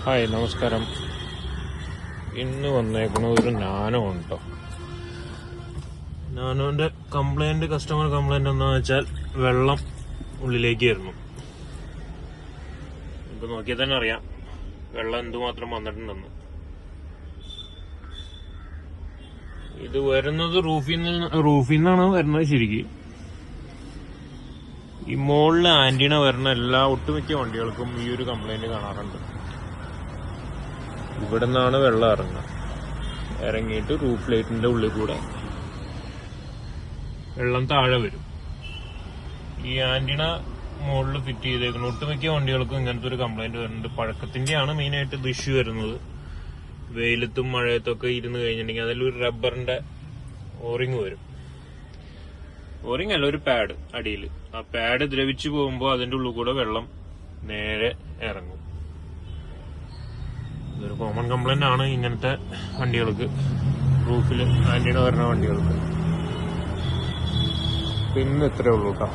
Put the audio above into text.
Hi, നമസ്കാരം. ഇന്ന് വന്നേക്കണ ഒരു നാനോ ഉണ്ടോ. നാനോന്റെ കസ്റ്റമർ കംപ്ലൈന്റ് എന്താണെന്ന് വെച്ചാൽ വെള്ളം ഉള്ളിലേക്ക് വരുന്നു. നമുക്ക് നോക്കിയാൽ തന്നെ അറിയാം വെള്ളം എന്തുമാത്രം വന്നിട്ടുണ്ടെന്ന്. ഇത് വരുന്നത് റൂഫിൽ നിന്നാണ് വരുന്നത്. ശരിക്കും ഈ മുകളിൽ ആന്റിന വരുന്ന ഒട്ടുമിക്ക വണ്ടികൾക്കും ഈ ഒരു കംപ്ലൈന്റ് കാണാറുണ്ട്. ഇവിടെ നിന്നാണ് വെള്ളം ഇറങ്ങിയിട്ട് റൂഫ് ലൈറ്റിന്റെ ഉള്ളിൽ കൂടെ വെള്ളം താഴെ വരും. ഈ ആന്റിന മുകളിൽ ഫിറ്റ് ചെയ്തേക്കുന്ന ഒട്ടുമിക്ക വണ്ടികൾക്കും ഇങ്ങനത്തെ ഒരു കംപ്ലൈന്റ് വരുന്നുണ്ട്. പഴക്കത്തിന്റെയാണ് മെയിനായിട്ട് ഇത് ഇഷ്യൂ വരുന്നത്. വെയിലത്തും മഴയത്തൊക്കെ ഇരുന്ന് കഴിഞ്ഞിട്ടുണ്ടെങ്കിൽ അതിലൊരു റബ്ബറിന്റെ ഓറിങ് വരും. ഓറിങ് അല്ല, ഒരു പാഡ് അടിയിൽ. ആ പാഡ് ദ്രവിച്ചു പോകുമ്പോൾ അതിന്റെ ഉള്ളിൽ കൂടെ വെള്ളം നേരെ ഇറങ്ങും. ഇതൊരു കോമൺ കംപ്ലൈന്റ് ആണ് ഇങ്ങനത്തെ വണ്ടികൾക്ക്, റൂഫിൽ ആന്റിന വരുന്ന വണ്ടികൾക്ക്. പിന്നെ ഇത്രേ ഉള്ളൂ കേട്ടോ.